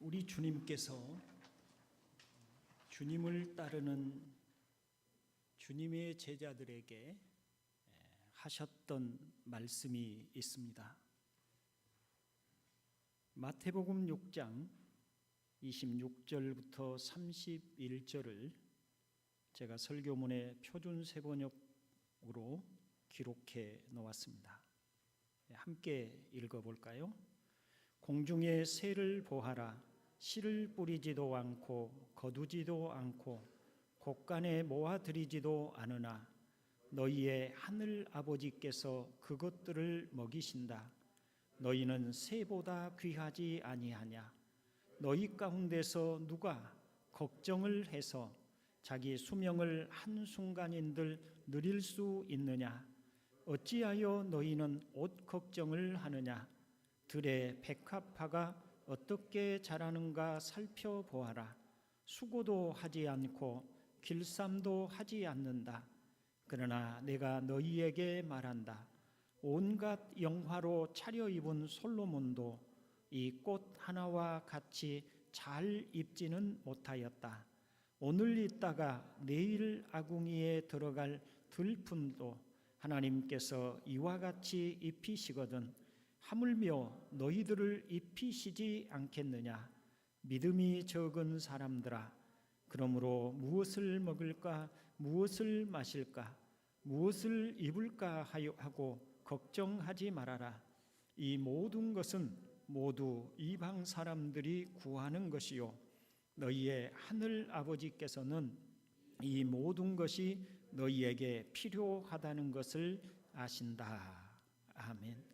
우리 주님께서 주님을 따르는 주님의 제자들에게 하셨던 말씀이 있습니다. 마태복음 6장 26절부터 31절을 제가 설교문에 표준 세번역으로 기록해 놓았습니다. 함께 읽어볼까요? 공중의 새를 보아라. 씨를 뿌리지도 않고 거두지도 않고 곡간에 모아들이지도 않으나 너희의 하늘 아버지께서 그것들을 먹이신다. 너희는 새보다 귀하지 아니하냐? 너희 가운데서 누가 걱정을 해서 자기 수명을 한순간인들 누릴 수 있느냐? 어찌하여 너희는 옷 걱정을 하느냐? 들의 백합화가 어떻게 자라는가 살펴보아라. 수고도 하지 않고 길쌈도 하지 않는다. 그러나 내가 너희에게 말한다. 온갖 영화로 차려입은 솔로몬도 이 꽃 하나와 같이 잘 입지는 못하였다. 오늘 있다가 내일 아궁이에 들어갈 들품도 하나님께서 이와 같이 입히시거든 하물며 너희들을 입히시지 않겠느냐? 믿음이 적은 사람들아, 그러므로 무엇을 먹을까, 무엇을 마실까, 무엇을 입을까 하고 걱정하지 말아라. 이 모든 것은 모두 이방 사람들이 구하는 것이요 너희의 하늘 아버지께서는 이 모든 것이 너희에게 필요하다는 것을 아신다. 아멘.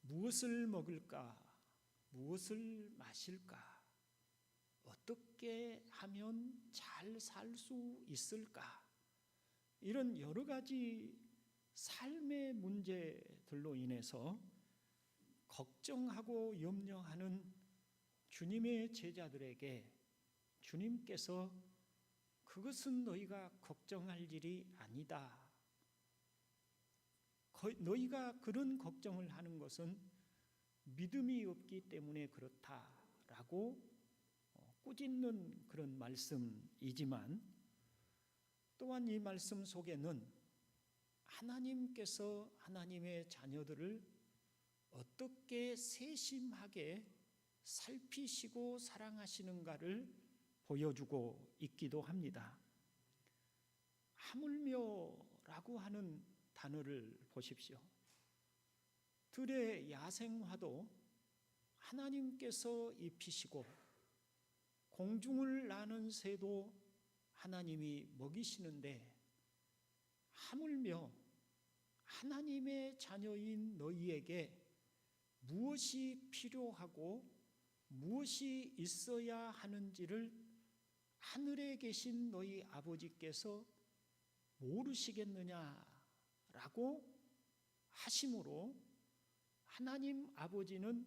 무엇을 먹을까? 무엇을 마실까? 어떻게 하면 잘 살 수 있을까? 이런 여러 가지 삶의 문제들로 인해서 걱정하고 염려하는 주님의 제자들에게 주님께서 그것은 너희가 걱정할 일이 아니다. 너희가 그런 걱정을 하는 것은 믿음이 없기 때문에 그렇다라고 꾸짖는 그런 말씀이지만 또한 이 말씀 속에는 하나님께서 하나님의 자녀들을 어떻게 세심하게 살피시고 사랑하시는가를 보여주고 있기도 합니다. 하물며라고 하는 단어를 보십시오. 들의 야생화도 하나님께서 입히시고 공중을 나는 새도 하나님이 먹이시는데 하물며 하나님의 자녀인 너희에게 무엇이 필요하고 무엇이 있어야 하는지를 하늘에 계신 너희 아버지께서 모르시겠느냐라고 하심으로 하나님 아버지는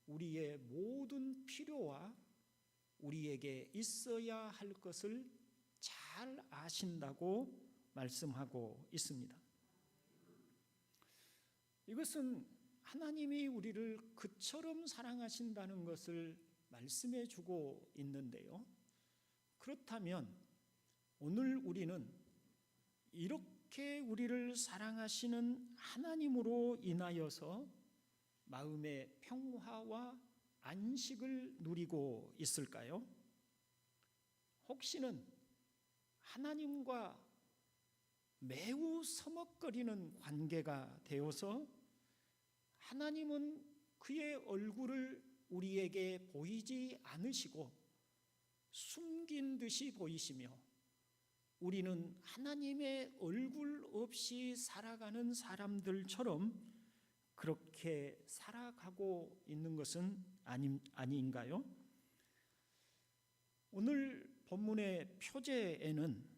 우리의 모든 필요와 우리에게 있어야 할 것을 잘 아신다고 말씀하고 있습니다. 이것은 하나님이 우리를 그처럼 사랑하신다는 것을 말씀해 주고 있는데요. 그렇다면 오늘 우리는 이렇게 우리를 사랑하시는 하나님으로 인하여서 마음의 평화와 안식을 누리고 있을까요? 혹시는 하나님과 매우 서먹거리는 관계가 되어서 하나님은 그의 얼굴을 우리에게 보이지 않으시고 숨긴 듯이 보이시며 우리는 하나님의 얼굴 없이 살아가는 사람들처럼 그렇게 살아가고 있는 것은 아닌가요? 오늘 본문의 표제에는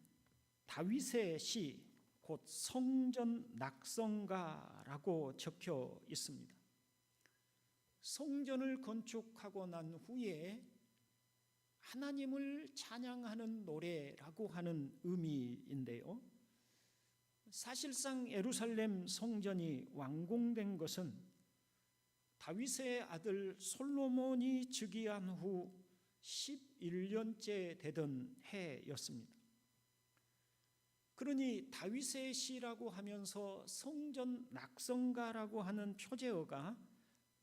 다윗의 시, 곧 성전 낙성가라고 적혀 있습니다. 성전을 건축하고 난 후에 하나님을 찬양하는 노래라고 하는 의미인데요. 사실상 예루살렘 성전이 완공된 것은 다윗의 아들 솔로몬이 즉위한 후 11년째 되던 해였습니다. 그러니 다윗의 시라고 하면서 성전 낙성가라고 하는 표제어가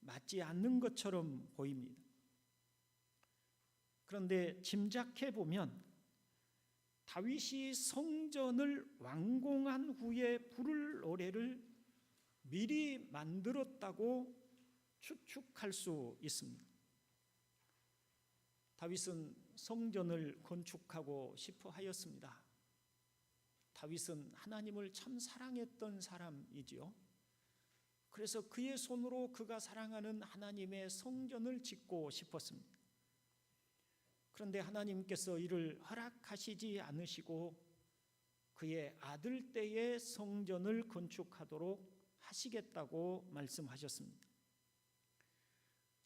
맞지 않는 것처럼 보입니다. 그런데 짐작해 보면 다윗이 성전을 완공한 후에 부를 노래를 미리 만들었다고 추측할 수 있습니다. 다윗은 성전을 건축하고 싶어 하였습니다. 다윗은 하나님을 참 사랑했던 사람이지요. 그래서 그의 손으로 그가 사랑하는 하나님의 성전을 짓고 싶었습니다. 그런데 하나님께서 이를 허락하시지 않으시고 그의 아들 때에 성전을 건축하도록 하시겠다고 말씀하셨습니다.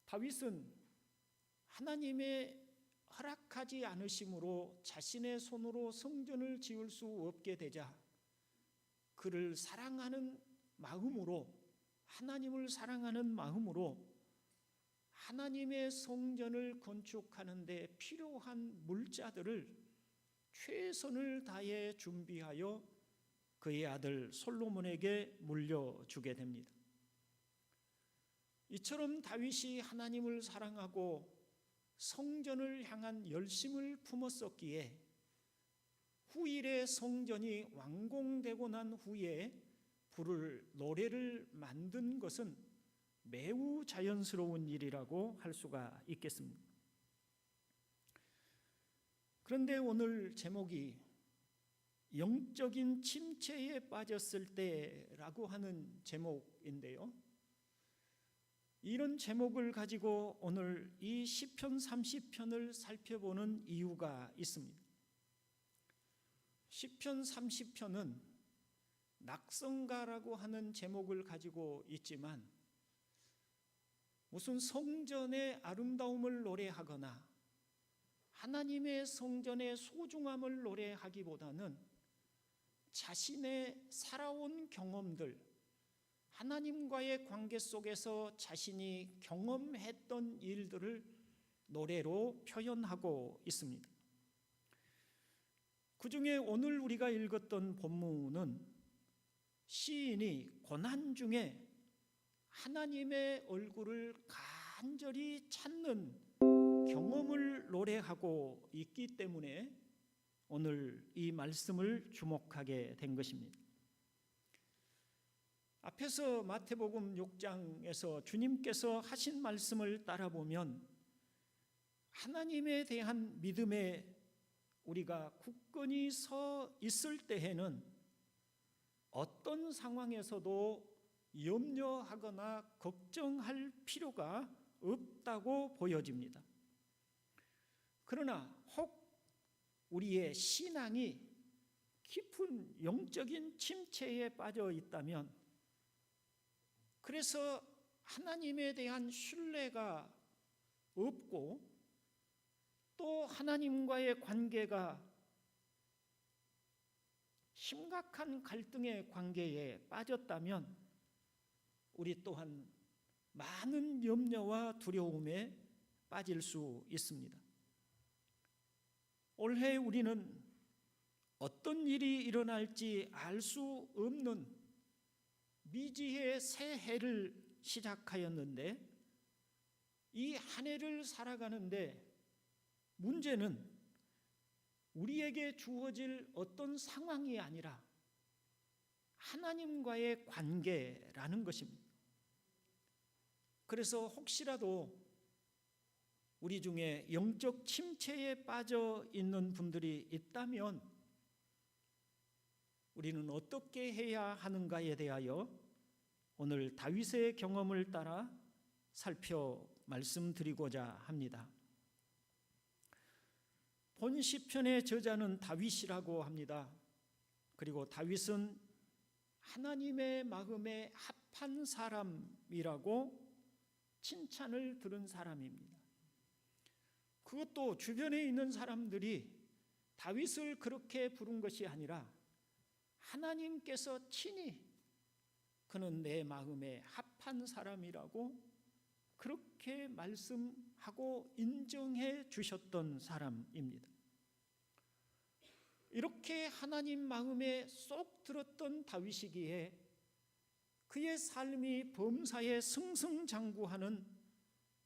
다윗은 하나님의 허락하지 않으심으로 자신의 손으로 성전을 지을 수 없게 되자 그를 사랑하는 마음으로, 하나님을 사랑하는 마음으로 하나님의 성전을 건축하는 데 필요한 물자들을 최선을 다해 준비하여 그의 아들 솔로몬에게 물려주게 됩니다. 이처럼 다윗이 하나님을 사랑하고 성전을 향한 열심을 품었었기에 후일에 성전이 완공되고 난 후에 부를 노래를 만든 것은 매우 자연스러운 일이라고 할 수가 있겠습니다. 그런데 오늘 제목이 영적인 침체에 빠졌을 때라고 하는 제목인데요. 이런 제목을 가지고 오늘 이 시편 30편을 살펴보는 이유가 있습니다. 시편 30편은 낙성가라고 하는 제목을 가지고 있지만 무슨 성전의 아름다움을 노래하거나 하나님의 성전의 소중함을 노래하기보다는 자신의 살아온 경험들, 하나님과의 관계 속에서 자신이 경험했던 일들을 노래로 표현하고 있습니다. 그 중에 오늘 우리가 읽었던 본문은 시인이 고난 중에 하나님의 얼굴을 간절히 찾는 경험을 노래하고 있기 때문에 오늘 이 말씀을 주목하게 된 것입니다. 앞에서 마태복음 6장에서 주님께서 하신 말씀을 따라보면 하나님에 대한 믿음에 우리가 굳건히 서 있을 때에는 어떤 상황에서도 염려하거나 걱정할 필요가 없다고 보여집니다. 그러나 혹 우리의 신앙이 깊은 영적인 침체에 빠져 있다면, 그래서 하나님에 대한 신뢰가 없고 또 하나님과의 관계가 심각한 갈등의 관계에 빠졌다면 우리 또한 많은 염려와 두려움에 빠질 수 있습니다. 올해 우리는 어떤 일이 일어날지 알 수 없는 미지의 새 해를 시작하였는데 이 한 해를 살아가는데 문제는 우리에게 주어질 어떤 상황이 아니라 하나님과의 관계라는 것입니다. 그래서 혹시라도 우리 중에 영적 침체에 빠져 있는 분들이 있다면 우리는 어떻게 해야 하는가에 대하여 오늘 다윗의 경험을 따라 말씀드리고자 합니다. 본 시편의 저자는 다윗이라고 합니다. 그리고 다윗은 하나님의 마음에 합한 사람이라고 칭찬을 들은 사람입니다. 그것도 주변에 있는 사람들이 다윗을 그렇게 부른 것이 아니라 하나님께서 친히 그는 내 마음에 합한 사람이라고 그렇게 말씀하고 인정해 주셨던 사람입니다. 이렇게 하나님 마음에 쏙 들었던 다윗이기에 그의 삶이 범사에 승승장구하는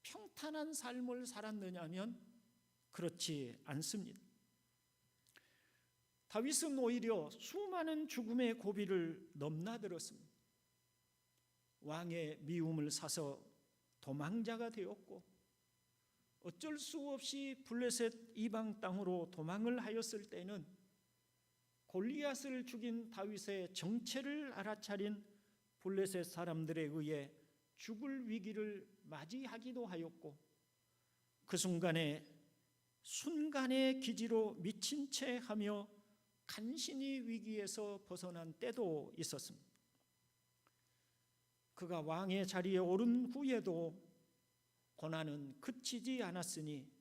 평탄한 삶을 살았느냐면 그렇지 않습니다. 다윗은 오히려 수많은 죽음의 고비를 넘나들었습니다. 왕의 미움을 사서 도망자가 되었고, 어쩔 수 없이 블레셋 이방 땅으로 도망을 하였을 때는 골리앗을 죽인 다윗의 정체를 알아차린 블레셋 사람들에 의해 죽을 위기를 맞이하기도 하였고, 그 순간의 기지로 미친 채 하며 간신히 위기에서 벗어난 때도 있었습니다. 그가 왕의 자리에 오른 후에도 고난은 그치지 않았으니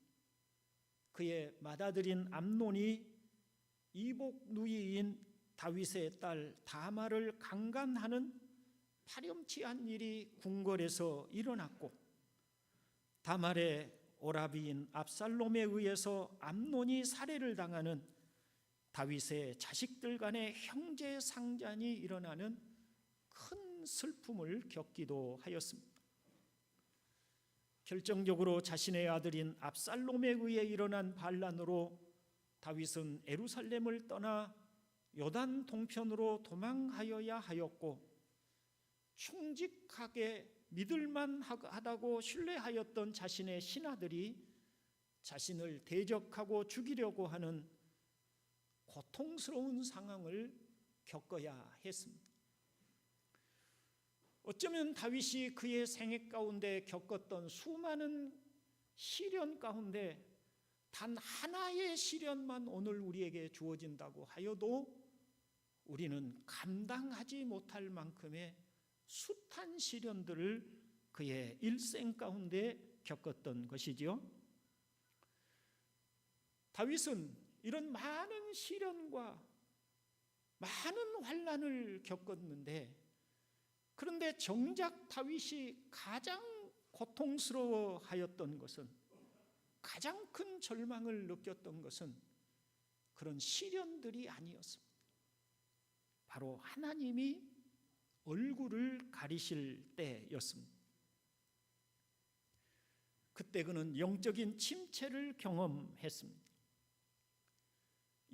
그의 맏아들인 암논이 이복 누이인 다윗의 딸 다말을 강간하는 파렴치한 일이 궁궐에서 일어났고, 다말의 오라비인 압살롬에 의해서 암논이 살해를 당하는 다윗의 자식들 간의 형제 상잔이 일어나는 큰 슬픔을 겪기도 하였습니다. 결정적으로 자신의 아들인 압살롬에 의해 일어난 반란으로 다윗은 예루살렘을 떠나 요단 동편으로 도망하여야 하였고, 충직하게 믿을만하다고 신뢰하였던 자신의 신하들이 자신을 대적하고 죽이려고 하는 고통스러운 상황을 겪어야 했습니다. 어쩌면 다윗이 그의 생애 가운데 겪었던 수많은 시련 가운데 단 하나의 시련만 오늘 우리에게 주어진다고 하여도 우리는 감당하지 못할 만큼의 숱한 시련들을 그의 일생 가운데 겪었던 것이지요. 다윗은 이런 많은 시련과 많은 환난을 겪었는데, 그런데 정작 다윗이 가장 고통스러워하였던 것은, 가장 큰 절망을 느꼈던 것은 그런 시련들이 아니었습니다. 바로 하나님이 얼굴을 가리실 때였습니다. 그때 그는 영적인 침체를 경험했습니다.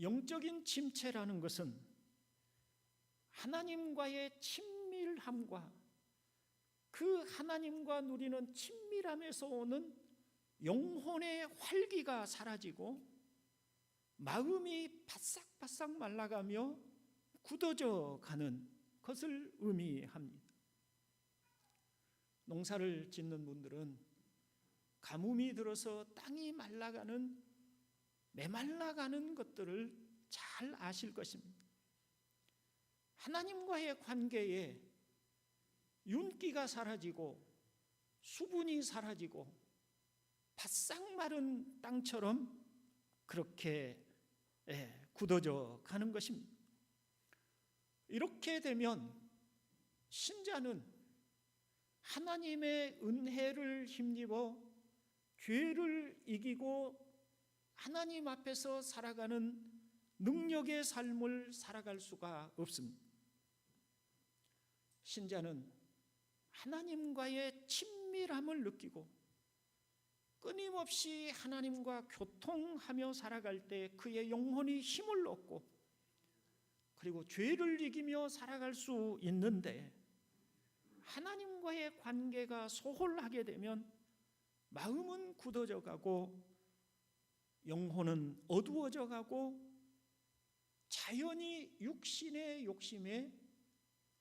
영적인 침체라는 것은 하나님과의 친밀함과 그 하나님과 누리는 친밀함에서 오는 영혼의 활기가 사라지고 마음이 바싹바싹 말라가며 굳어져 가는 것을 의미합니다. 농사를 짓는 분들은 가뭄이 들어서 땅이 말라가는, 메말라가는 것들을 잘 아실 것입니다. 하나님과의 관계에 윤기가 사라지고 수분이 사라지고 바싹 마른 땅처럼 그렇게 굳어져 가는 것입니다. 이렇게 되면 신자는 하나님의 은혜를 힘입어 죄를 이기고 하나님 앞에서 살아가는 능력의 삶을 살아갈 수가 없습니다. 신자는 하나님과의 친밀함을 느끼고 끊임없이 하나님과 교통하며 살아갈 때 그의 영혼이 힘을 얻고, 그리고 죄를 이기며 살아갈 수 있는데, 하나님과의 관계가 소홀하게 되면 마음은 굳어져 가고 영혼은 어두워져 가고 자연히 육신의 욕심에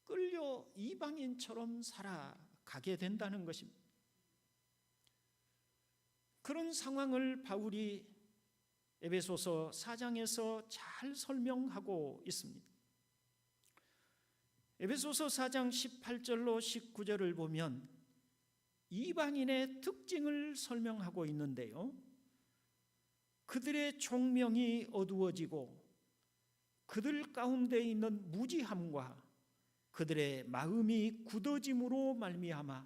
끌려 이방인처럼 살아가게 된다는 것입니다. 그런 상황을 바울이 에베소서 4장에서 잘 설명하고 있습니다. 에베소서 4장 18절로 19절을 보면 이방인의 특징을 설명하고 있는데요, 그들의 총명이 어두워지고 그들 가운데 있는 무지함과 그들의 마음이 굳어짐으로 말미암아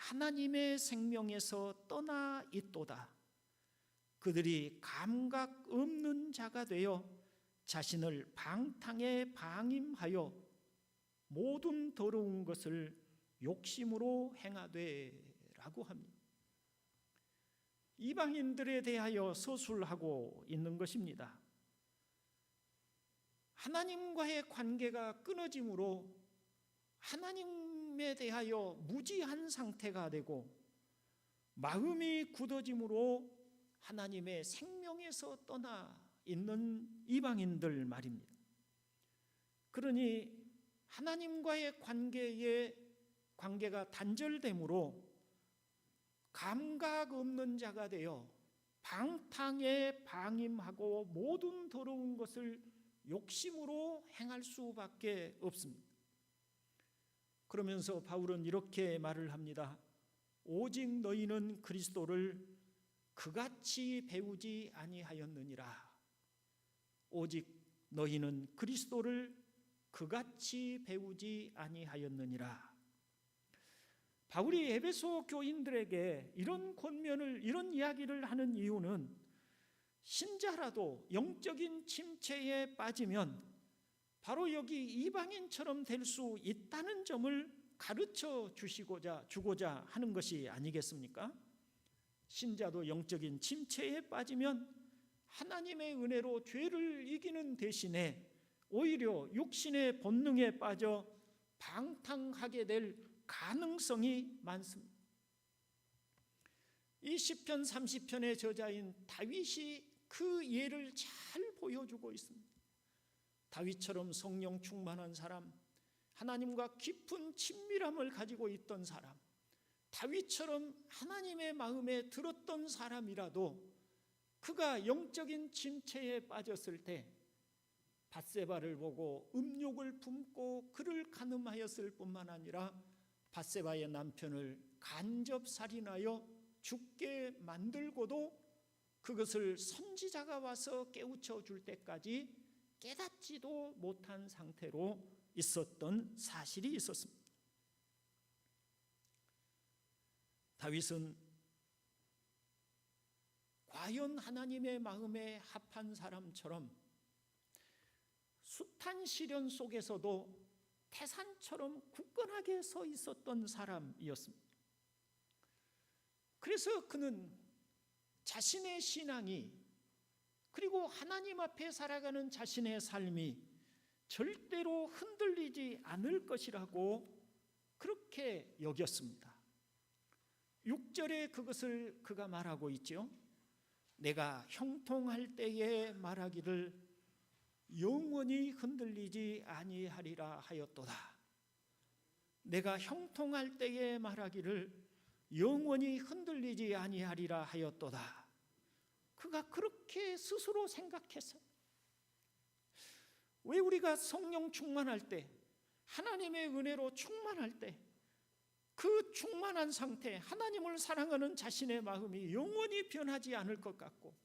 하나님의 생명에서 떠나 있도다. 그들이 감각 없는 자가 되어 자신을 방탕에 방임하여 모든 더러운 것을 욕심으로 행하되라고 합니다. 이방인들에 대하여 서술하고 있는 것입니다. 하나님과의 관계가 끊어짐으로 하나님에 대하여 무지한 상태가 되고 마음이 굳어짐으로 하나님의 생명에서 떠나 있는 이방인들 말입니다. 그러니 하나님과의 관계가 단절되므로 감각 없는 자가 되어 방탕에 방임하고 모든 더러운 것을 욕심으로 행할 수밖에 없습니다. 그러면서 바울은 이렇게 말을 합니다. 오직 너희는 그리스도를 그같이 배우지 아니하였느니라. 오직 너희는 그리스도를 그같이 배우지 아니하였느니라. 바울이 에베소 교인들에게 이런 권면을, 이런 이야기를 하는 이유는 신자라도 영적인 침체에 빠지면 바로 여기 이방인처럼 될 수 있다는 점을 가르쳐 주고자 하는 것이 아니겠습니까? 신자도 영적인 침체에 빠지면 하나님의 은혜로 죄를 이기는 대신에 오히려 육신의 본능에 빠져 방탕하게 될 가능성이 많습니다. 이 시편 30편의 저자인 다윗이 그 예를 잘 보여주고 있습니다. 다윗처럼 성령 충만한 사람, 하나님과 깊은 친밀함을 가지고 있던 사람, 다윗처럼 하나님의 마음에 들었던 사람이라도 그가 영적인 침체에 빠졌을 때 밧세바를 보고 음욕을 품고 그를 간음하였을 뿐만 아니라 밧세바의 남편을 간접 살인하여 죽게 만들고도 그것을 선지자가 와서 깨우쳐 줄 때까지 깨닫지도 못한 상태로 있었던 사실이 있었습니다. 다윗은 과연 하나님의 마음에 합한 사람처럼 숱한 시련 속에서도 태산처럼 굳건하게 서 있었던 사람이었습니다. 그래서 그는 자신의 신앙이, 그리고 하나님 앞에 살아가는 자신의 삶이 절대로 흔들리지 않을 것이라고 그렇게 여겼습니다. 6절에 그것을 그가 말하고 있죠. 내가 형통할 때에 말하기를 영원히 흔들리지 아니하리라 하였도다. 내가 형통할 때에 말하기를 영원히 흔들리지 아니하리라 하였도다. 그가 그렇게 스스로 생각했어요. 왜 우리가 성령 충만할 때, 하나님의 은혜로 충만할 때, 그 충만한 상태, 하나님을 사랑하는 자신의 마음이 영원히 변하지 않을 것 같고,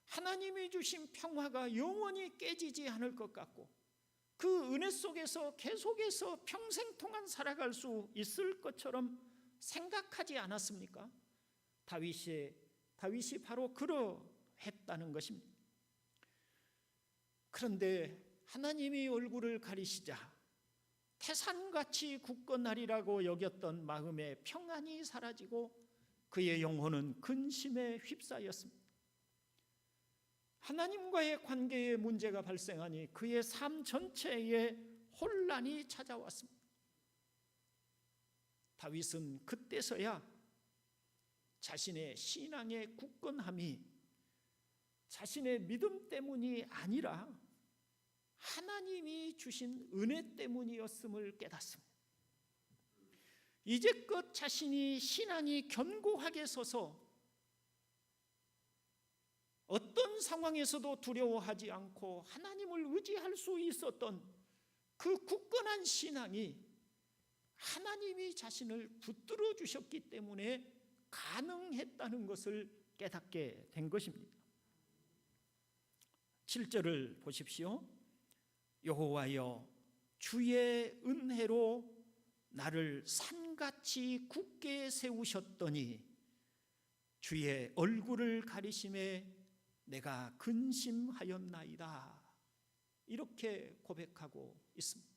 하나님이 주신 평화가 영원히 깨지지 않을 것 같고, 그 은혜 속에서 계속해서 평생 동안 살아갈 수 있을 것처럼 생각하지 않았습니까? 다윗이 바로 그러했다는 것입니다. 그런데 하나님이 얼굴을 가리시자 태산같이 굳건하리라고 여겼던 마음의 평안이 사라지고 그의 영혼은 근심에 휩싸였습니다. 하나님과의 관계에 문제가 발생하니 그의 삶 전체에 혼란이 찾아왔습니다. 다윗은 그때서야 자신의 신앙의 굳건함이 자신의 믿음 때문이 아니라 하나님이 주신 은혜 때문이었음을 깨닫습니다. 이제껏 자신이 신앙이 견고하게 서서 어떤 상황에서도 두려워하지 않고 하나님을 의지할 수 있었던 그 굳건한 신앙이 하나님이 자신을 붙들어 주셨기 때문에 가능했다는 것을 깨닫게 된 것입니다. 7절을 보십시오. 여호와여, 주의 은혜로 나를 산같이 굳게 세우셨더니 주의 얼굴을 가리심에 내가 근심하였나이다. 이렇게 고백하고 있습니다.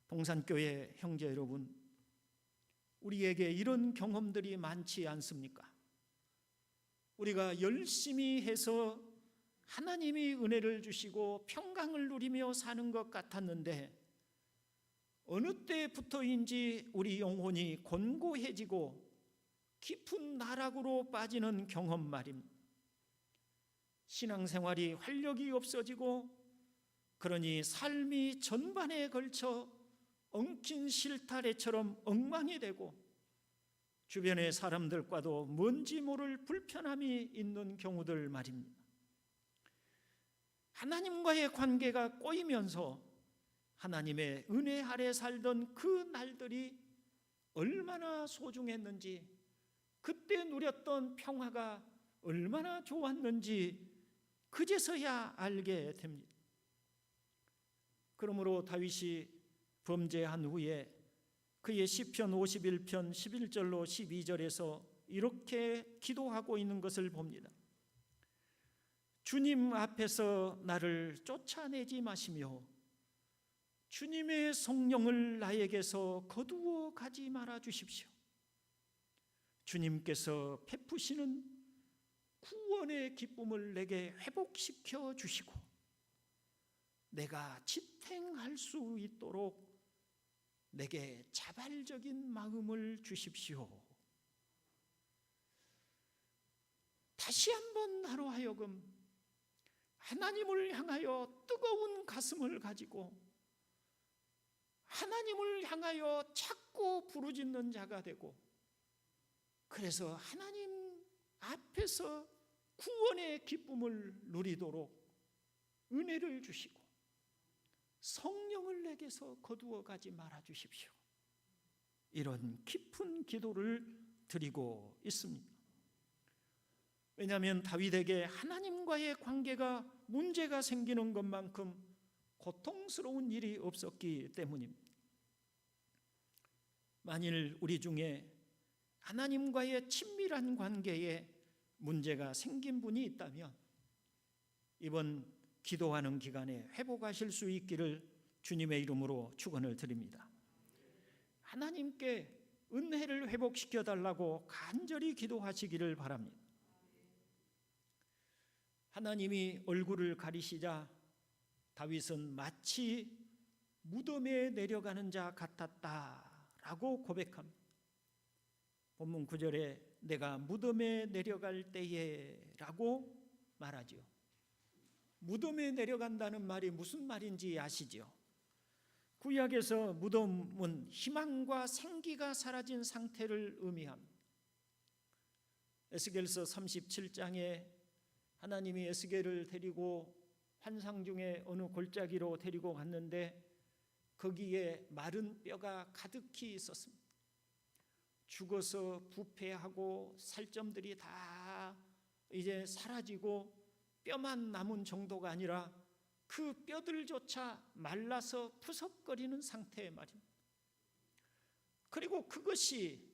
동산교회 형제 여러분, 우리에게 이런 경험들이 많지 않습니까? 우리가 열심히 해서 하나님이 은혜를 주시고 평강을 누리며 사는 것 같았는데 어느 때부터인지 우리 영혼이 곤고해지고 깊은 나락으로 빠지는 경험 말입니다. 신앙생활이 활력이 없어지고 그러니 삶이 전반에 걸쳐 엉킨 실타래처럼 엉망이 되고 주변의 사람들과도 뭔지 모를 불편함이 있는 경우들 말입니다. 하나님과의 관계가 꼬이면서 하나님의 은혜 아래 살던 그 날들이 얼마나 소중했는지, 그때 누렸던 평화가 얼마나 좋았는지 그제서야 알게 됩니다. 그러므로 다윗이 범죄한 후에 그의 시편 51편 11절로 12절에서 이렇게 기도하고 있는 것을 봅니다. 주님 앞에서 나를 쫓아내지 마시며 주님의 성령을 나에게서 거두어 가지 말아 주십시오. 주님께서 베푸시는 구원의 기쁨을 내게 회복시켜 주시고 내가 지탱할 수 있도록 내게 자발적인 마음을 주십시오. 다시 한번 나로 하여금 하나님을 향하여 뜨거운 가슴을 가지고 하나님을 향하여 찾고 부르짖는 자가 되고, 그래서 하나님 앞에서 구원의 기쁨을 누리도록 은혜를 주시고 성령을 내게서 거두어 가지 말아 주십시오. 이런 깊은 기도를 드리고 있습니다. 왜냐하면 다윗에게 하나님과의 관계가 문제가 생기는 것만큼 고통스러운 일이 없었기 때문입니다. 만일 우리 중에 하나님과의 친밀한 관계에 문제가 생긴 분이 있다면 이번 기도하는 기간에 회복하실 수 있기를 주님의 이름으로 축원을 드립니다. 하나님께 은혜를 회복시켜 달라고 간절히 기도하시기를 바랍니다. 하나님이 얼굴을 가리시자 다윗은 마치 무덤에 내려가는 자 같았다라고 고백합니다. 본문 9절에 내가 무덤에 내려갈 때에 라고 말하죠. 무덤에 내려간다는 말이 무슨 말인지 아시죠? 구약에서 무덤은 희망과 생기가 사라진 상태를 의미합니다. 에스겔서 37장에 하나님이 에스겔을 데리고 환상 중에 어느 골짜기로 데리고 갔는데 거기에 마른 뼈가 가득히 있었습니다. 죽어서 부패하고 살점들이 다 이제 사라지고 뼈만 남은 정도가 아니라 그 뼈들조차 말라서 푸석거리는 상태 말입니다. 그리고 그것이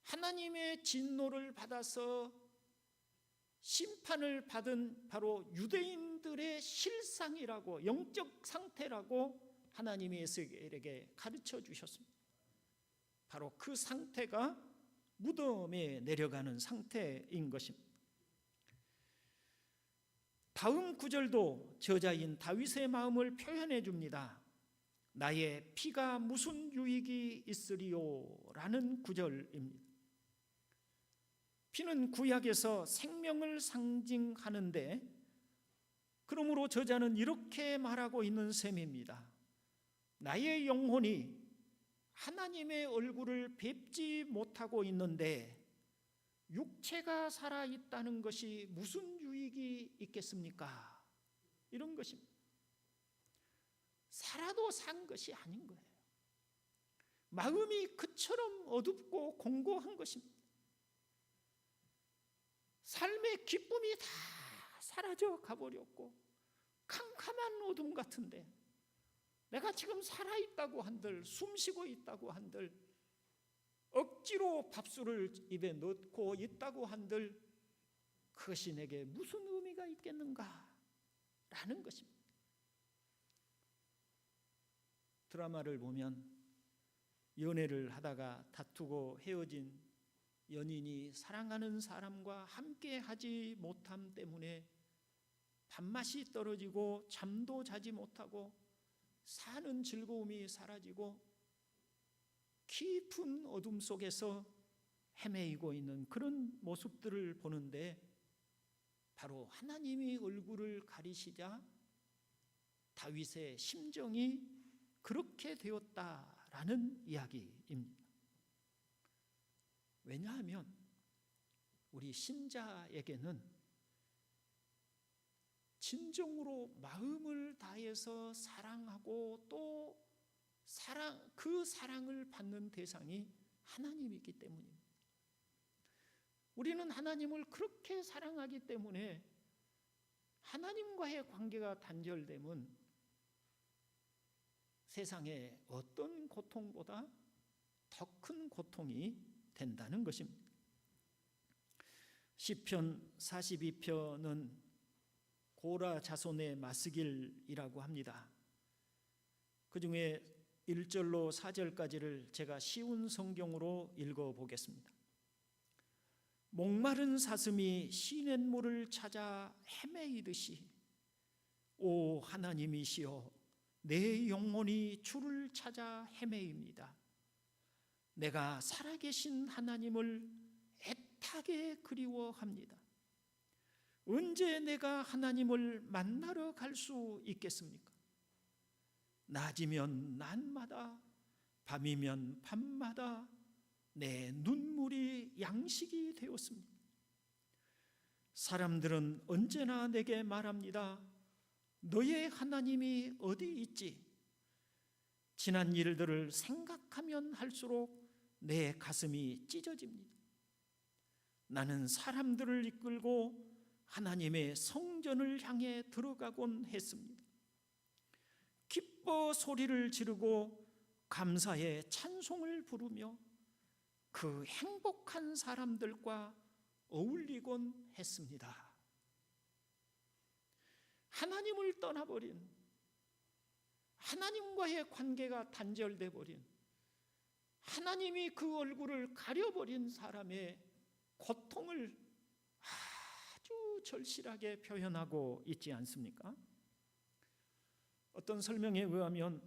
하나님의 진노를 받아서 심판을 받은 바로 유대인들의 실상이라고, 영적 상태라고 하나님이 에스겔에게 가르쳐 주셨습니다. 바로 그 상태가 무덤에 내려가는 상태인 것입니다. 다음 구절도 저자인 다윗의 마음을 표현해 줍니다. 나의 피가 무슨 유익이 있으리요? 라는 구절입니다. 피는 구약에서 생명을 상징하는데, 그러므로 저자는 이렇게 말하고 있는 셈입니다. 나의 영혼이 하나님의 얼굴을 뵙지 못하고 있는데 육체가 살아있다는 것이 무슨 유익이 있겠습니까? 이런 것입니다. 살아도 산 것이 아닌 거예요. 마음이 그처럼 어둡고 공고한 것입니다. 삶의 기쁨이 다 사라져 가버렸고 캄캄한 어둠 같은데 내가 지금 살아있다고 한들, 숨쉬고 있다고 한들, 억지로 밥술을 입에 넣고 있다고 한들 그것이 내게 무슨 의미가 있겠는가? 라는 것입니다. 드라마를 보면 연애를 하다가 다투고 헤어진 연인이 사랑하는 사람과 함께 하지 못함 때문에 밥맛이 떨어지고 잠도 자지 못하고 사는 즐거움이 사라지고 깊은 어둠 속에서 헤매이고 있는 그런 모습들을 보는데, 바로 하나님이 얼굴을 가리시자 다윗의 심정이 그렇게 되었다라는 이야기입니다. 왜냐하면 우리 신자에게는 진정으로 마음을 다해서 사랑하고 또 그 사랑을 받는 대상이 하나님이기 때문입니다. 우리는 하나님을 그렇게 사랑하기 때문에 하나님과의 관계가 단절되면 세상의 어떤 고통보다 더 큰 고통이 된다는 것입니다. 시편 42편은 고라 자손의 마스길이라고 합니다. 그 중에 1절로 4절까지를 제가 쉬운 성경으로 읽어보겠습니다. 목마른 사슴이 시냇물을 찾아 헤매이듯이 오 하나님이시여 내 영혼이 주를 찾아 헤매입니다. 내가 살아계신 하나님을 애타게 그리워합니다. 언제 내가 하나님을 만나러 갈 수 있겠습니까? 낮이면 낮마다 밤이면 밤마다 내 눈물이 양식이 되었습니다. 사람들은 언제나 내게 말합니다. 너의 하나님이 어디 있지? 지난 일들을 생각하면 할수록 내 가슴이 찢어집니다. 나는 사람들을 이끌고 하나님의 성전을 향해 들어가곤 했습니다. 기뻐 소리를 지르고 감사의 찬송을 부르며 그 행복한 사람들과 어울리곤 했습니다. 하나님을 떠나버린, 하나님과의 관계가 단절돼 버린, 하나님이 그 얼굴을 가려버린 사람의 고통을 아주 절실하게 표현하고 있지 않습니까? 어떤 설명에 의하면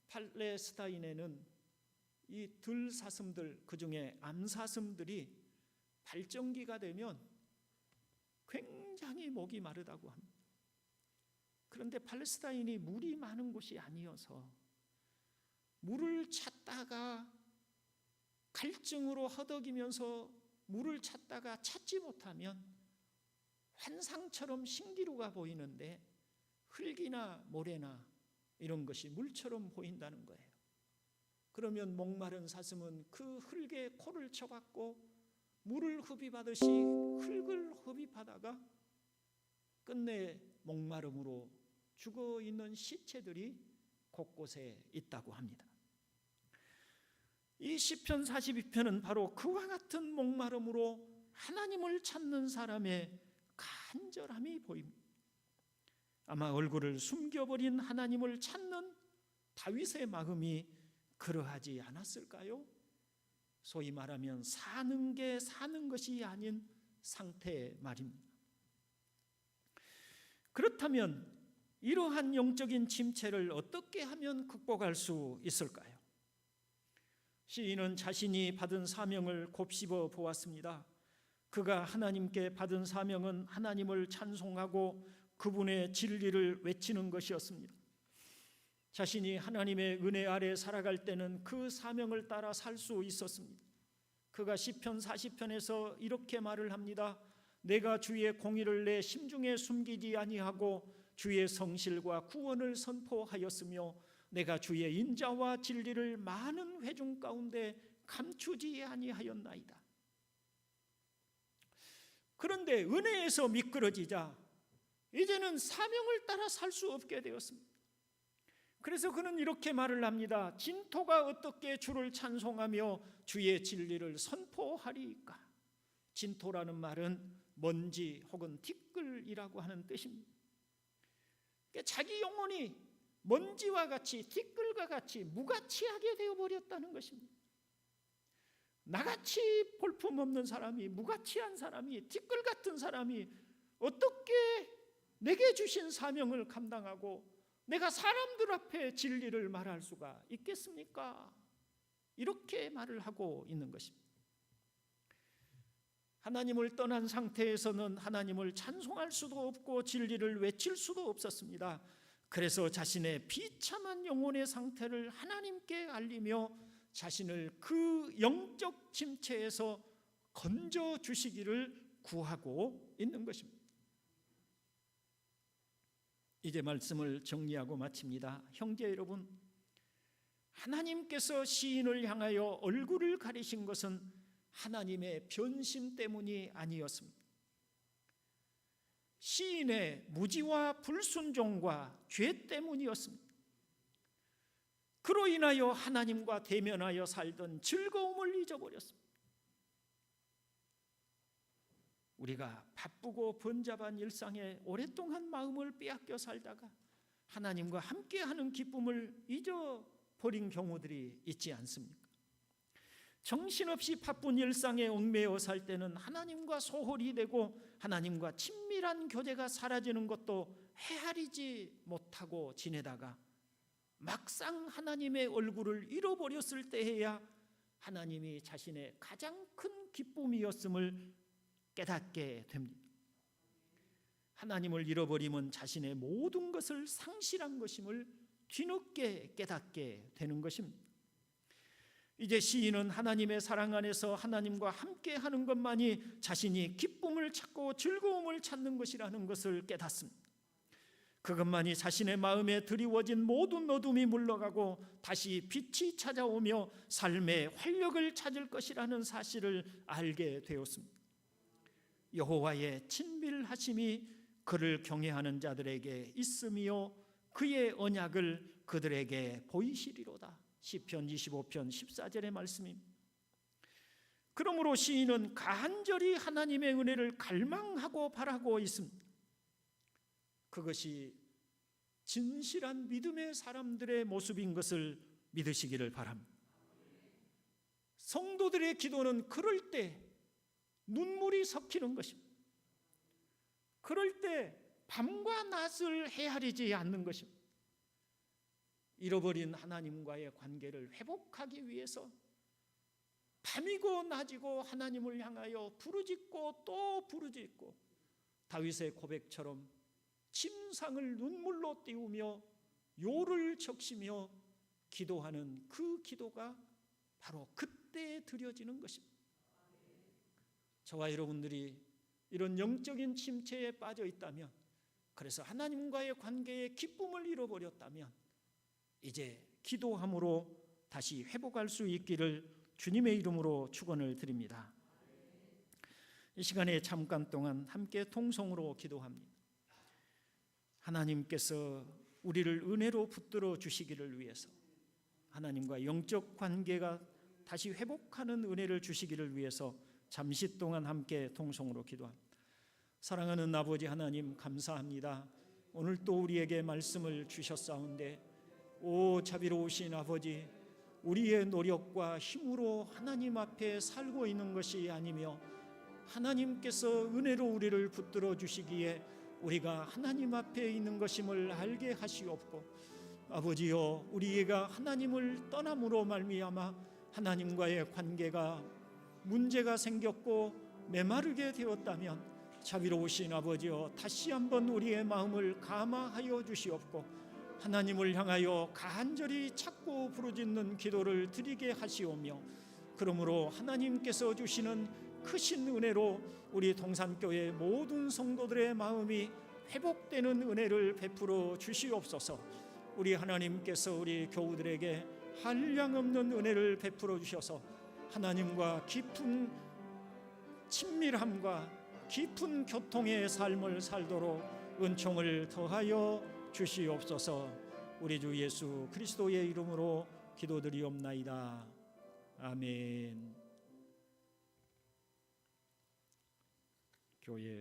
팔레스타인에는 이 들사슴들, 그중에 암사슴들이 발정기가 되면 굉장히 목이 마르다고 합니다. 그런데 팔레스타인이 물이 많은 곳이 아니어서 물을 찾다가 갈증으로 허덕이면서 물을 찾다가 찾지 못하면 환상처럼 신기루가 보이는데 흙이나 모래나 이런 것이 물처럼 보인다는 거예요. 그러면 목마른 사슴은 그 흙에 코를 쳐박고 물을 흡입하듯이 흙을 흡입하다가 끝내 목마름으로 죽어있는 시체들이 곳곳에 있다고 합니다. 이 시편 42편은 바로 그와 같은 목마름으로 하나님을 찾는 사람의 간절함이 보입니다. 아마 얼굴을 숨겨버린 하나님을 찾는 다윗의 마음이 그러하지 않았을까요? 소위 말하면 사는 게 사는 것이 아닌 상태 말입니다. 그렇다면 이러한 영적인 침체를 어떻게 하면 극복할 수 있을까요? 시인은 자신이 받은 사명을 곱씹어 보았습니다. 그가 하나님께 받은 사명은 하나님을 찬송하고 그분의 진리를 외치는 것이었습니다. 자신이 하나님의 은혜 아래 살아갈 때는 그 사명을 따라 살 수 있었습니다. 그가 시편 40편에서 이렇게 말을 합니다. 내가 주의 공의를 내 심중에 숨기지 아니하고 주의 성실과 구원을 선포하였으며 내가 주의 인자와 진리를 많은 회중 가운데 감추지 아니하였나이다. 그런데 은혜에서 미끄러지자 이제는 사명을 따라 살 수 없게 되었습니다. 그래서 그는 이렇게 말을 합니다. 진토가 어떻게 주를 찬송하며 주의 진리를 선포하리이까. 진토라는 말은 먼지 혹은 티끌이라고 하는 뜻입니다. 자기 영혼이 먼지와 같이 티끌과 같이 무가치하게 되어버렸다는 것입니다. 나같이 볼품없는 사람이, 무가치한 사람이, 티끌 같은 사람이 어떻게 내게 주신 사명을 감당하고 내가 사람들 앞에 진리를 말할 수가 있겠습니까? 이렇게 말을 하고 있는 것입니다. 하나님을 떠난 상태에서는 하나님을 찬송할 수도 없고 진리를 외칠 수도 없었습니다. 그래서 자신의 비참한 영혼의 상태를 하나님께 알리며 자신을 그 영적 침체에서 건져 주시기를 구하고 있는 것입니다. 이제 말씀을 정리하고 마칩니다. 형제 여러분, 하나님께서 시인을 향하여 얼굴을 가리신 것은 하나님의 변심 때문이 아니었습니다. 시인의 무지와 불순종과 죄 때문이었습니다. 그로 인하여 하나님과 대면하여 살던 즐거움을 잊어버렸습니다. 우리가 바쁘고 번잡한 일상에 오랫동안 마음을 빼앗겨 살다가 하나님과 함께하는 기쁨을 잊어버린 경우들이 있지 않습니까? 정신없이 바쁜 일상에 얽매여 살 때는 하나님과 소홀히 되고 하나님과 친밀한 교제가 사라지는 것도 헤아리지 못하고 지내다가 막상 하나님의 얼굴을 잃어버렸을 때에야 하나님이 자신의 가장 큰 기쁨이었음을 깨닫게 됩니다. 하나님을 잃어버리면 자신의 모든 것을 상실한 것임을 뒤늦게 깨닫게 되는 것입니다. 이제 시인은 하나님의 사랑 안에서 하나님과 함께하는 것만이 자신이 기쁨을 찾고 즐거움을 찾는 것이라는 것을 깨닫습니다. 그것만이 자신의 마음에 드리워진 모든 어둠이 물러가고 다시 빛이 찾아오며 삶의 활력을 찾을 것이라는 사실을 알게 되었습니다. 여호와의 친밀하심이 그를 경외하는 자들에게 있으며 그의 언약을 그들에게 보이시리로다. 시편 25편 14절의 말씀입니다. 그러므로 시인은 간절히 하나님의 은혜를 갈망하고 바라고 있습니다. 그것이 진실한 믿음의 사람들의 모습인 것을 믿으시기를 바랍니다. 성도들의 기도는 그럴 때 눈물이 섞이는 것입니다. 그럴 때 밤과 낮을 헤아리지 않는 것입니다. 잃어버린 하나님과의 관계를 회복하기 위해서 밤이고 낮이고 하나님을 향하여 부르짖고 또 부르짖고 다윗의 고백처럼 침상을 눈물로 띄우며 요를 적시며 기도하는 그 기도가 바로 그때 드려지는 것입니다. 저와 여러분들이 이런 영적인 침체에 빠져 있다면, 그래서 하나님과의 관계에 기쁨을 잃어버렸다면 이제 기도함으로 다시 회복할 수 있기를 주님의 이름으로 축원을 드립니다. 이 시간에 잠깐 동안 함께 통성으로 기도합니다. 하나님께서 우리를 은혜로 붙들어 주시기를 위해서, 하나님과 영적 관계가 다시 회복하는 은혜를 주시기를 위해서 잠시 동안 함께 통성으로 기도합니다. 사랑하는 아버지 하나님, 감사합니다. 오늘 또 우리에게 말씀을 주셨사온데, 오 자비로우신 아버지, 우리의 노력과 힘으로 하나님 앞에 살고 있는 것이 아니며 하나님께서 은혜로 우리를 붙들어 주시기에 우리가 하나님 앞에 있는 것임을 알게 하시옵고, 아버지여, 우리가 하나님을 떠남으로 말미암아 하나님과의 관계가 문제가 생겼고 메마르게 되었다면 자비로우신 아버지여, 다시 한번 우리의 마음을 감화하여 주시옵고 하나님을 향하여 간절히 찾고 부르짖는 기도를 드리게 하시오며, 그러므로 하나님께서 주시는 크신 은혜로 우리 동산교회 모든 성도들의 마음이 회복되는 은혜를 베풀어 주시옵소서. 우리 하나님께서 우리 교우들에게 한량없는 은혜를 베풀어 주셔서 하나님과 깊은 친밀함과 깊은 교통의 삶을 살도록 은총을 더하여 주시옵소서. 우리 주 예수 그리스도의 이름으로 기도드리옵나이다. 아멘. 교회